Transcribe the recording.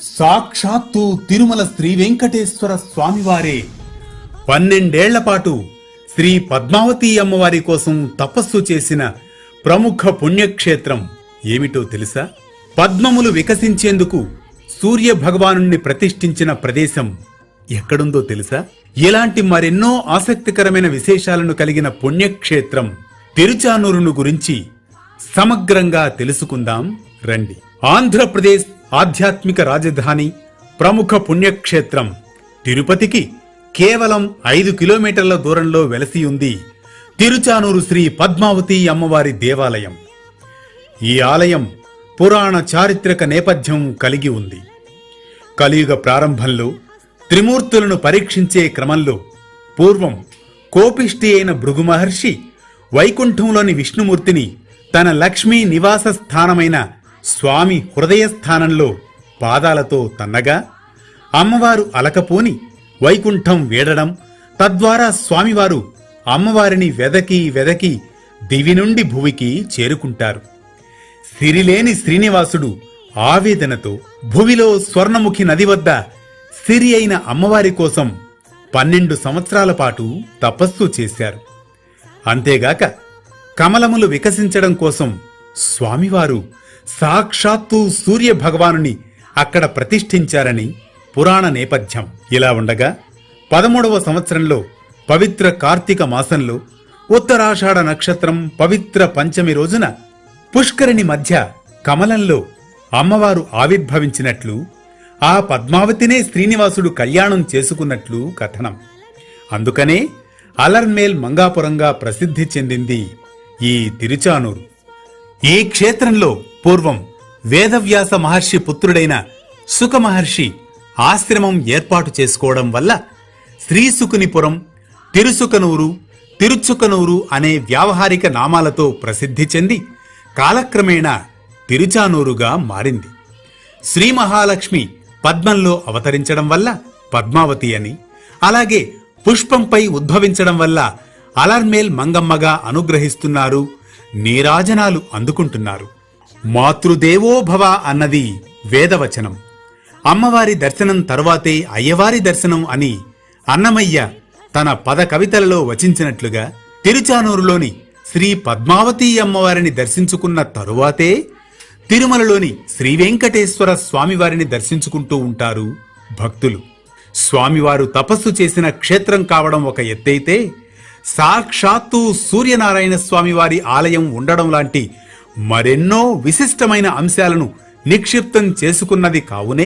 సాక్షాత్తు తిరుమల శ్రీ వెంకటేశ్వర స్వామివారే 12 ఏళ్ల పాటు శ్రీ పద్మావతి అమ్మవారి కోసం తపస్సు చేసిన ప్రముఖ పుణ్యక్షేత్రం ఏమిటో తెలుసా? పద్మములు వికసించేందుకు సూర్య భగవానుణ్ణి ప్రతిష్ఠించిన ప్రదేశం ఎక్కడుందో తెలుసా? ఇలాంటి మరెన్నో ఆసక్తికరమైన విశేషాలను కలిగిన పుణ్యక్షేత్రం తిరుచానూరును గురించి సమగ్రంగా తెలుసుకుందాం రండి. ఆంధ్రప్రదేశ్ ఆధ్యాత్మిక రాజధాని ప్రముఖ పుణ్యక్షేత్రం తిరుపతికి కేవలం 5 కిలోమీటర్ల దూరంలో వెలసి ఉంది తిరుచానూరు శ్రీ పద్మావతి అమ్మవారి దేవాలయం. ఈ ఆలయం పురాణ చారిత్రక నేపథ్యం కలిగి ఉంది. కలియుగ ప్రారంభంలో త్రిమూర్తులను పరీక్షించే క్రమంలో పూర్వం కోపిష్టి అయిన భృగు మహర్షి వైకుంఠంలోని విష్ణుమూర్తిని తన లక్ష్మీ నివాస స్థానమైన స్వామి హృదయస్థానంలో పాదాలతో తన్నగా అమ్మవారు అలకపోని వైకుంఠం వీడడం, తద్వారా స్వామివారు అమ్మవారిని వెదకి దివి నుండి భువికి చేరుకుంటారు. సిరిలేని శ్రీనివాసుడు ఆవేదనతో భువిలో స్వర్ణముఖి నది వద్ద సిరి అయిన అమ్మవారి కోసం 12 సంవత్సరాల పాటు తపస్సు చేశారు. అంతేగాక కమలములు వికసించడం కోసం స్వామివారు సాక్షాత్తు సూర్య భగవానుని అక్కడ ప్రతిష్ఠించారని పురాణ నేపథ్యం. ఇలా ఉండగా 13వ సంవత్సరంలో పవిత్ర కార్తీక మాసంలో ఉత్తరాషాఢ నక్షత్రం పవిత్ర పంచమి రోజున పుష్కరిణి మధ్య కమలంలో అమ్మవారు ఆవిర్భవించినట్లు, ఆ పద్మావతినే శ్రీనివాసుడు కళ్యాణం చేసుకున్నట్లు కథనం. అందుకనే అలర్మేల్ మంగాపురంగా ప్రసిద్ధి చెందింది ఈ తిరుచానూరు. ఈ క్షేత్రంలో పూర్వం వేదవ్యాస మహర్షి పుత్రుడైన సుఖ మహర్షి ఆశ్రమం ఏర్పాటు చేసుకోవడం వల్ల శ్రీసుకునిపురం, తిరుసుకనూరు, తిరుచుకనూరు అనే వ్యావహారిక నామాలతో ప్రసిద్ధి చెంది కాలక్రమేణా తిరుచానూరుగా మారింది. శ్రీ మహాలక్ష్మి పద్మంలో అవతరించడం వల్ల పద్మావతి అని, అలాగే పుష్పంపై ఉద్భవించడం వల్ల అలర్మేల్ మంగమ్మగా అనుగ్రహిస్తున్నారు, నీరాజనాలు అందుకుంటున్నారు. మాతృదేవోభవ అన్నది వేదవచనం. అమ్మవారి దర్శనం తరువాతే అయ్యవారి దర్శనం అని అన్నమయ్య తన పద కవితలలో వచించినట్లుగా తిరుచానూరులోని శ్రీ పద్మావతి అమ్మవారిని దర్శించుకున్న తరువాతే తిరుమలలోని శ్రీ వెంకటేశ్వర స్వామివారిని దర్శించుకుంటూ ఉంటారు భక్తులు. స్వామివారు తపస్సు చేసిన క్షేత్రం కావడం ఒక ఎత్తైతే, సాక్షాత్తు సూర్యనారాయణ స్వామివారి ఆలయం ఉండడం లాంటి మరెన్నో విశిష్టమైన అంశాలను నిక్షిప్తం చేసుకున్నది కావునే